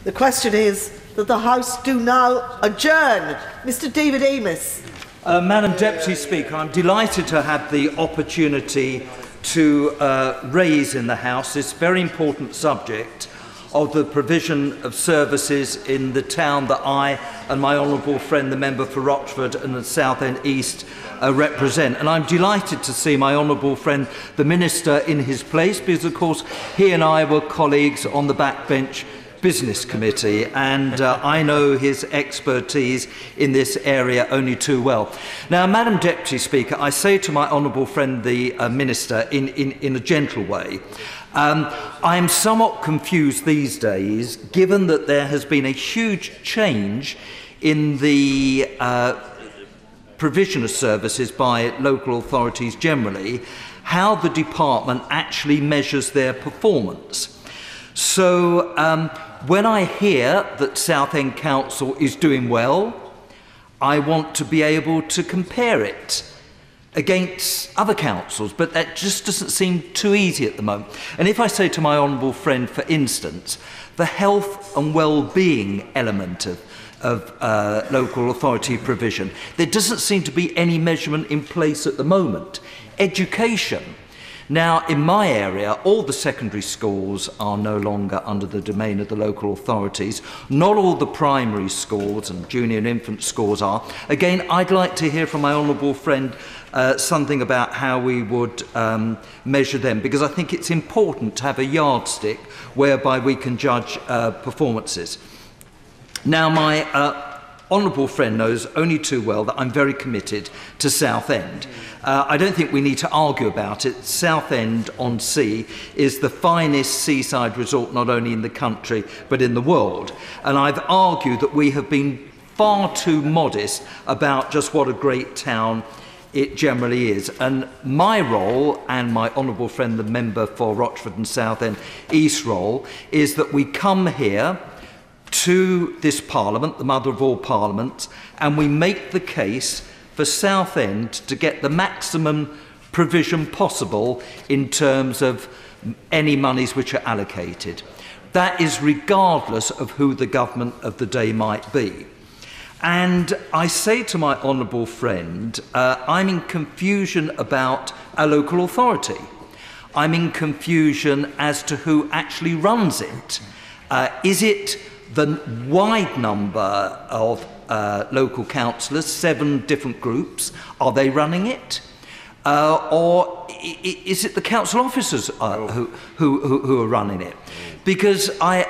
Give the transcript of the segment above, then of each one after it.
The question is that the House do now adjourn. Mr David Amess. Madam Deputy Speaker, I'm delighted to have the opportunity to raise in the House this very important subject of the provision of services in the town that I and my honourable friend, the member for Rochford and the Southend East, represent. And I'm delighted to see my honourable friend, the Minister, in his place, because of course he and I were colleagues on the backbench Business Committee, and I know his expertise in this area only too well. Now, Madam Deputy Speaker, I say to my honourable friend, the Minister, in a gentle way, I am somewhat confused these days, given that there has been a huge change in the provision of services by local authorities generally, how the department actually measures their performance. So when I hear that Southend Council is doing well, I want to be able to compare it against other councils, but that just doesn't seem too easy at the moment. And if I say to my honourable friend, for instance, the health and well-being element of local authority provision, there doesn't seem to be any measurement in place at the moment. Education. Now, in my area, all the secondary schools are no longer under the domain of the local authorities. Not all the primary schools and junior and infant schools are. Again, I'd like to hear from my honourable friend something about how we would measure them, because I think it's important to have a yardstick whereby we can judge performances. Now, my honourable friend knows only too well that I'm very committed to Southend. I don't think we need to argue about it. Southend-on-Sea is the finest seaside resort not only in the country but in the world. And I've argued that we have been far too modest about just what a great town it generally is. And my role, and my honourable friend, the member for Rochford and Southend East role, is that we come here to this Parliament, the mother of all parliaments, and we make the case for Southend to get the maximum provision possible in terms of any monies which are allocated. That is regardless of who the government of the day might be. And I say to my honourable friend, I'm in confusion about a local authority. I'm in confusion as to who actually runs it. Is it the wide number of local councillors, 7 different groups? Are they running it? Or is it the council officers who are running it? Because I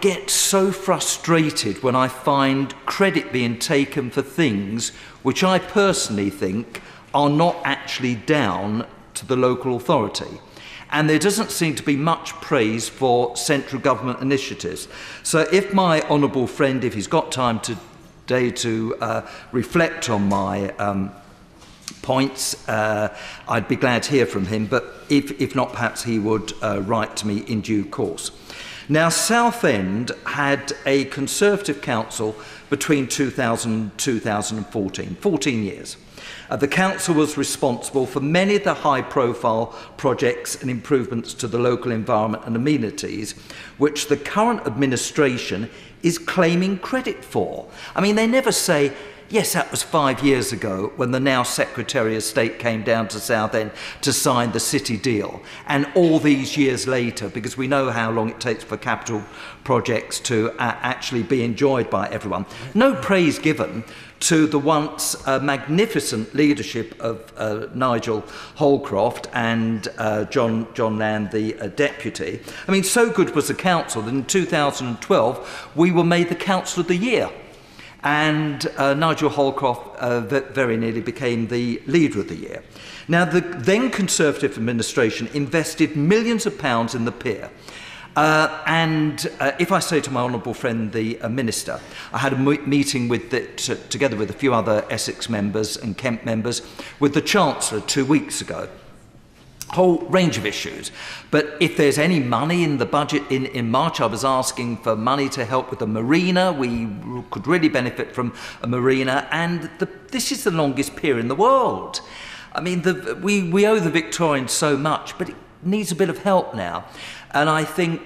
get so frustrated when I find credit being taken for things which I personally think are not actually down to the local authority. And there doesn't seem to be much praise for central government initiatives. So if my honourable friend, if he's got time today to reflect on my points, I'd be glad to hear from him. But if not, perhaps he would write to me in due course. Now, Southend had a Conservative council between 2000 and 2014, 14 years. The council was responsible for many of the high-profile projects and improvements to the local environment and amenities, which the current administration is claiming credit for. I mean, they never say, yes, that was 5 years ago when the now Secretary of State came down to Southend to sign the city deal. And all these years later, because we know how long it takes for capital projects to actually be enjoyed by everyone. No praise given to the once magnificent leadership of Nigel Holcroft and John Land, the deputy. I mean, so good was the council that in 2012 we were made the Council of the Year. And Nigel Holcroft very nearly became the Leader of the Year. Now, the then Conservative administration invested millions of pounds in the pier. If I say to my honourable friend, the Minister, I had a meeting with together with a few other Essex members and Kent members with the Chancellor 2 weeks ago. Whole range of issues. But if there's any money in the budget in March, I was asking for money to help with the marina. We could really benefit from a marina, and this is the longest pier in the world. I mean, we owe the Victorians so much, but needs a bit of help now. And I think,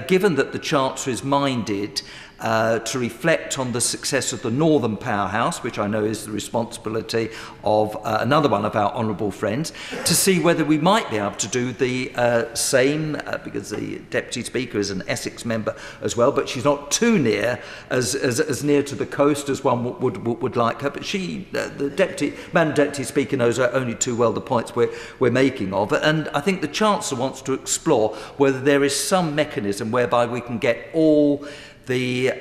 given that the Chancellor is minded to reflect on the success of the Northern Powerhouse, which I know is the responsibility of another one of our honourable friends, to see whether we might be able to do the same, because the Deputy Speaker is an Essex member as well, but she's not too near, as near to the coast as one would like her. But she, Madam Deputy Speaker, knows only too well the points we're making of. And I think the Chancellor wants to explore whether there is some mechanism whereby we can get all the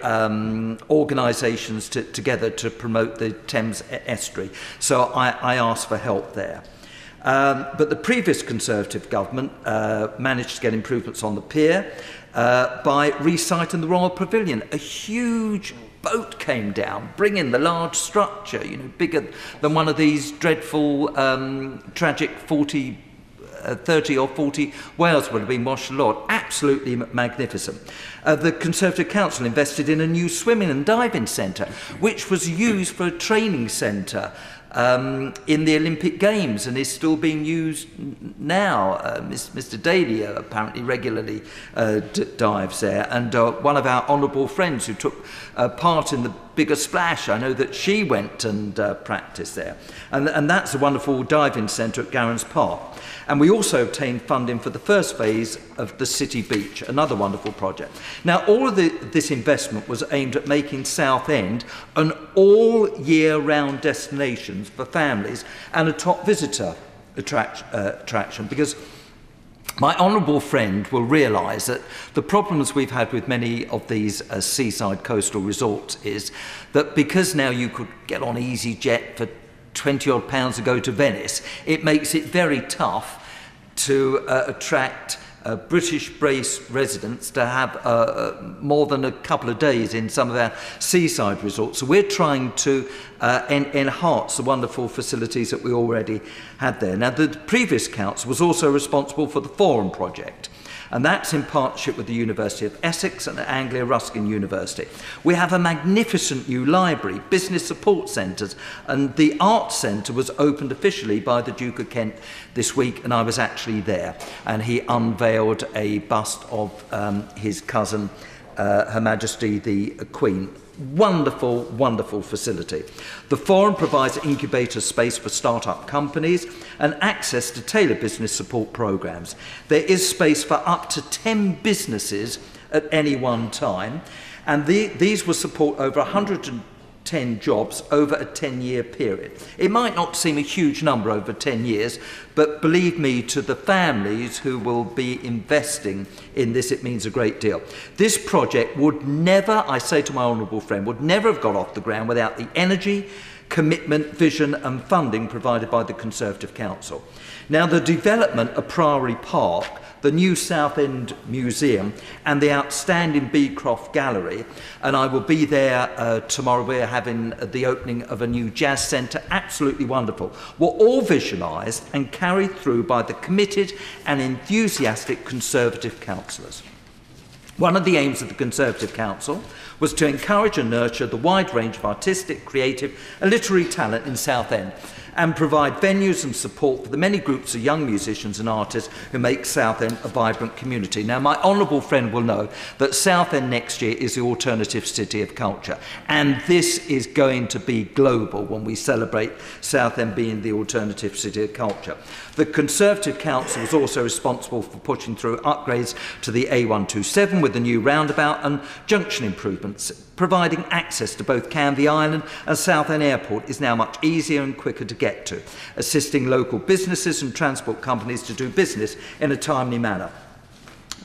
organisations together to promote the Thames estuary. So I asked for help there. But the previous Conservative government managed to get improvements on the pier by reciting the Royal Pavilion. A huge boat came down, bringing the large structure, you know, bigger than one of these dreadful, tragic 30 or 40 whales would have been washed ashore. Absolutely magnificent. The Conservative Council invested in a new swimming and diving centre, which was used for a training centre in the Olympic Games and is still being used now. Mr Daly apparently regularly dives there, and one of our honourable friends who took part in the bigger splash, I know that she went and practiced there. And that's a wonderful diving centre at Garrans Park. And we also obtained funding for the first phase of the City Beach, another wonderful project. Now, all of this investment was aimed at making Southend an all-year-round destination for families and a top visitor attraction, because my honourable friend will realise that the problems we've had with many of these seaside coastal resorts is that because now you could get on EasyJet for £20 odd to go to Venice, it makes it very tough to attract British-based residents to have more than a couple of days in some of our seaside resorts. So we're trying to enhance the wonderful facilities that we already had there. Now, the previous council was also responsible for the Forum project, and that's in partnership with the University of Essex and Anglia Ruskin University. We have a magnificent new library, business support centres, and the Arts Centre was opened officially by the Duke of Kent this week, and I was actually there, and he unveiled a bust of his cousin, Her Majesty the Queen. Wonderful, wonderful facility. The Forum provides incubator space for start-up companies and access to tailored business support programs. There is space for up to 10 businesses at any one time, and these will support over 110 jobs over a 10-year period. It might not seem a huge number over 10 years, but believe me, to the families who will be investing in this, it means a great deal. This project would never, I say to my honourable friend, would never have got off the ground without the energy, commitment, vision and funding provided by the Conservative Council. Now, the development of Priory Park, the new Southend Museum and the outstanding Beecroft Gallery, and I will be there tomorrow. We're having the opening of a new jazz centre, absolutely wonderful, were all visualised and carried through by the committed and enthusiastic Conservative councillors. One of the aims of the Conservative Council was to encourage and nurture the wide range of artistic, creative and literary talent in Southend, and provide venues and support for the many groups of young musicians and artists who make Southend a vibrant community. Now, my honourable friend will know that Southend next year is the alternative city of culture, and this is going to be global when we celebrate Southend being the alternative city of culture. The Conservative Council was also responsible for pushing through upgrades to the A127 with the new roundabout and junction improvements. Providing access to both Canvey Island and Southend Airport is now much easier and quicker to get to, assisting local businesses and transport companies to do business in a timely manner.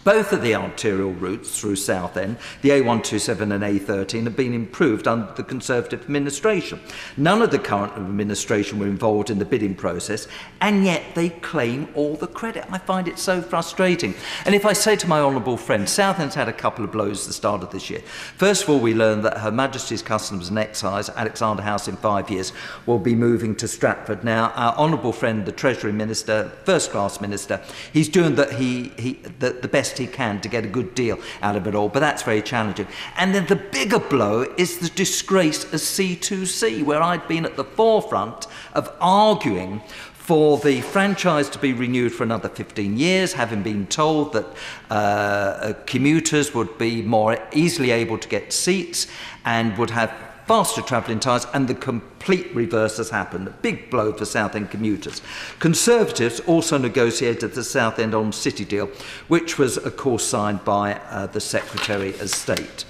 Both of the arterial routes through Southend, the A127 and A13, have been improved under the Conservative administration. None of the current administration were involved in the bidding process, and yet they claim all the credit. I find it so frustrating. And if I say to my honourable friend, Southend's had a couple of blows at the start of this year. First of all, we learned that Her Majesty's Customs and Excise, Alexander House, in 5 years, will be moving to Stratford. Now, our honourable friend, the Treasury Minister, first-class Minister, he's doing the best he can to get a good deal out of it all, but that's very challenging. And then the bigger blow is the disgrace of C2C, where I'd been at the forefront of arguing for the franchise to be renewed for another 15 years, having been told that commuters would be more easily able to get seats and would have faster travelling times, and the complete reverse has happened. A big blow for Southend commuters. Conservatives also negotiated the Southend on City deal, which was, of course, signed by the Secretary of State.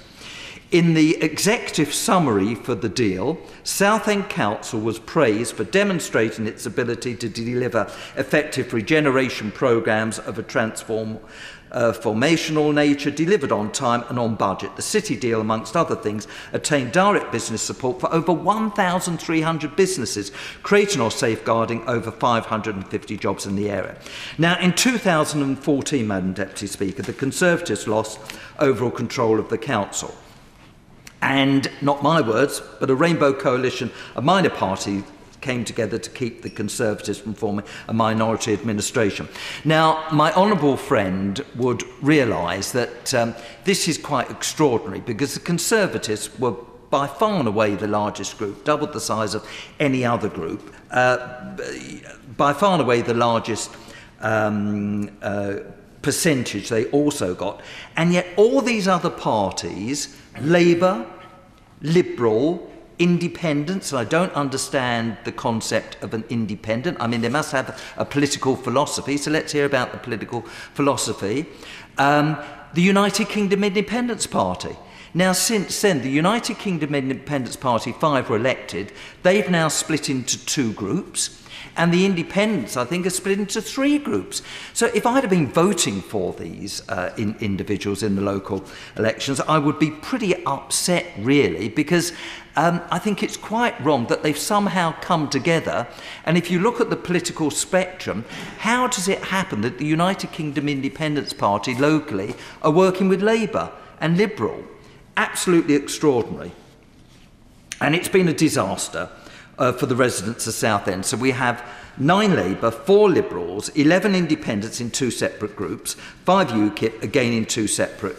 In the executive summary for the deal, Southend Council was praised for demonstrating its ability to deliver effective regeneration programmes of a formational nature, delivered on time and on budget. The City deal, amongst other things, attained direct business support for over 1,300 businesses, creating or safeguarding over 550 jobs in the area. Now, in 2014, Madam Deputy Speaker, the Conservatives lost overall control of the council. And, not my words, but a rainbow coalition of minor parties came together to keep the Conservatives from forming a minority administration. Now, my honourable friend would realise that this is quite extraordinary, because the Conservatives were by far and away the largest group, double the size of any other group, by far and away the largest percentage they also got. And yet all these other parties, Labour, Liberal, Independents, and I don't understand the concept of an independent. I mean, they must have a political philosophy, so let's hear about the political philosophy. The United Kingdom Independence Party. Now, since then, the United Kingdom Independence Party, 5 were elected. They've now split into 2 groups. And the independents, I think, are split into 3 groups. So if I'd have been voting for these individuals in the local elections, I would be pretty upset, really, because I think it's quite wrong that they've somehow come together. And if you look at the political spectrum, how does it happen that the United Kingdom Independence Party locally are working with Labour and Liberal? Absolutely extraordinary. And it's been a disaster for the residents of Southend. So we have 9 Labour, 4 Liberals, 11 Independents in 2 separate groups, 5 UKIP, again in 2 separate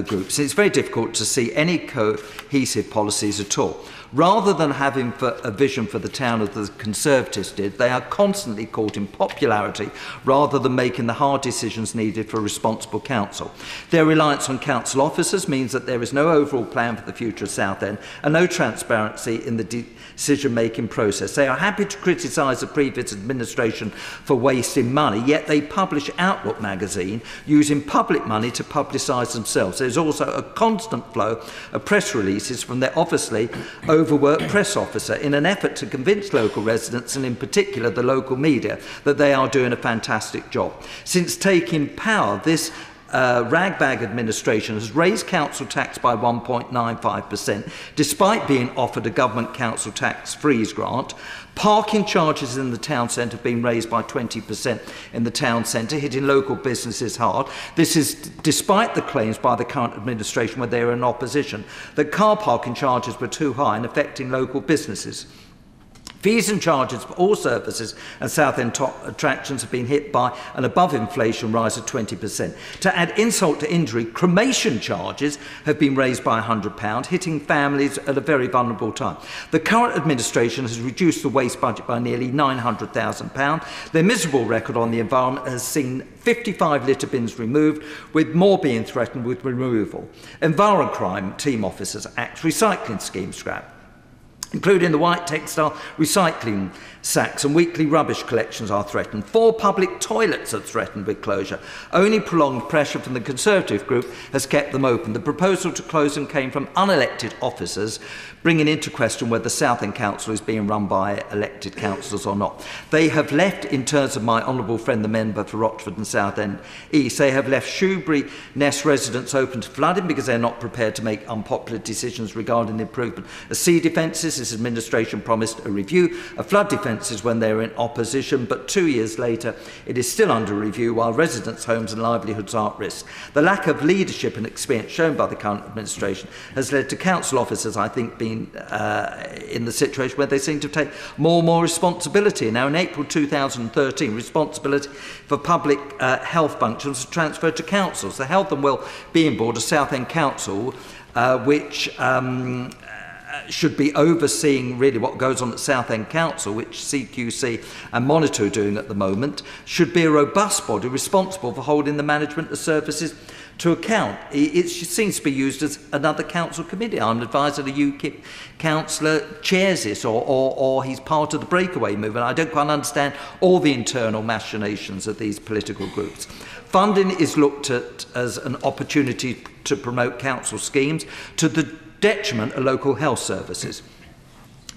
groups. It's very difficult to see any cohesive policies at all. Rather than having a vision for the town as the Conservatives did, they are constantly caught in popularity rather than making the hard decisions needed for a responsible council. Their reliance on council officers means that there is no overall plan for the future of Southend and no transparency in the decision-making process. They are happy to criticise the previous administration for wasting money, yet they publish Outlook magazine using public money to publicise themselves. There's also a constant flow of press releases from their obviously overworked press officer in an effort to convince local residents, and in particular the local media, that they are doing a fantastic job. Since taking power, this ragbag administration has raised council tax by 1.95%, despite being offered a government council tax freeze grant. Parking charges in the town centre have been raised by 20% in the town centre, hitting local businesses hard. This is despite the claims by the current administration, when they were in opposition, that car parking charges were too high and affecting local businesses. Fees and charges for all services and Southend attractions have been hit by an above-inflation rise of 20%. To add insult to injury, cremation charges have been raised by £100, hitting families at a very vulnerable time. The current administration has reduced the waste budget by nearly £900,000. Their miserable record on the environment has seen 55 litter bins removed, with more being threatened with removal. Envirocrime Team Officers Act recycling scheme scrapped, including the white textile recycling sacks, and weekly rubbish collections are threatened. 4 public toilets are threatened with closure. Only prolonged pressure from the Conservative group has kept them open. The proposal to close them came from unelected officers, bringing into question whether Southend Council is being run by elected councillors or not. They have left, in terms of my honourable friend, the member for Rochford and Southend East, they have left Shoebury Nest residents open to flooding because they're not prepared to make unpopular decisions regarding the improvement of sea defences. This administration promised a review of flood defences when they were in opposition, but 2 years later it is still under review while residents' homes and livelihoods are at risk. The lack of leadership and experience shown by the current administration has led to council officers, I think, being in the situation where they seem to take more and more responsibility. Now, in April 2013, responsibility for public health functions was transferred to councils. The Health and Wellbeing Board of Southend Council, which should be overseeing really what goes on at Southend Council, which CQC and Monitor are doing at the moment, should be a robust body responsible for holding the management of services to account. It seems to be used as another council committee. I'm advised that a UKIP councillor chairs this, or he's part of the breakaway movement. I don't quite understand all the internal machinations of these political groups. Funding is looked at as an opportunity to promote council schemes to the detriment of local health services.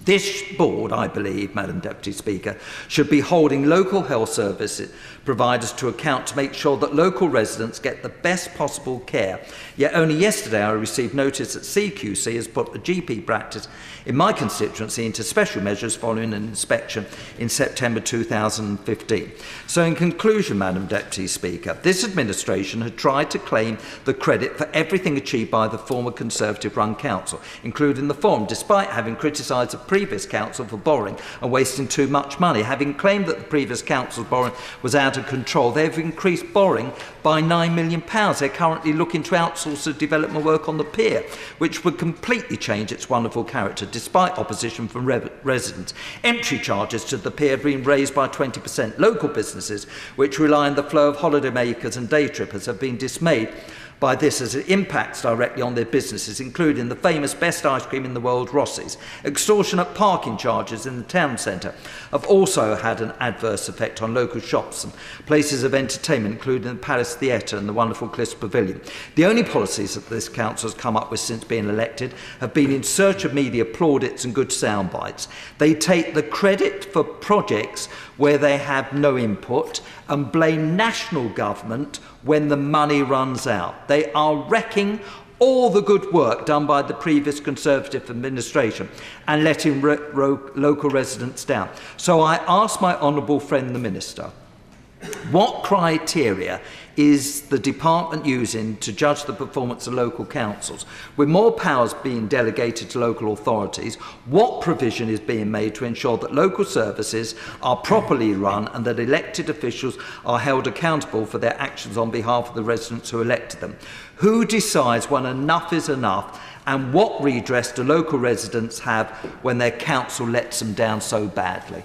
This board, I believe, Madam Deputy Speaker, should be holding local health service providers to account to make sure that local residents get the best possible care. Yet only yesterday I received notice that CQC has put a GP practice in my constituency into special measures following an inspection in September 2015. So in conclusion, Madam Deputy Speaker, this administration had tried to claim the credit for everything achieved by the former Conservative-run council, including the Forum, despite having criticised the previous council for borrowing and wasting too much money. Having claimed that the previous council's borrowing was out of control, they've increased borrowing by £9 million. They're currently looking to outsource the development work on the pier, which would completely change its wonderful character, despite opposition from residents. Entry charges to the pier have been raised by 20%. Local businesses, which rely on the flow of holidaymakers and day trippers, have been dismayed by this as it impacts directly on their businesses, including the famous best ice cream in the world, Rossi's. Extortionate parking charges in the town centre have also had an adverse effect on local shops and places of entertainment, including the Palace Theatre and the wonderful Cliffs Pavilion. The only policies that this council has come up with since being elected have been in search of media plaudits and good sound bites. They take the credit for projects where they have no input and blame national government when the money runs out. They are wrecking all the good work done by the previous Conservative administration and letting local residents down. So I ask my honourable friend the Minister, what criteria is the department using to judge the performance of local councils? With more powers being delegated to local authorities, what provision is being made to ensure that local services are properly run and that elected officials are held accountable for their actions on behalf of the residents who elected them? Who decides when enough is enough, and what redress do local residents have when their council lets them down so badly?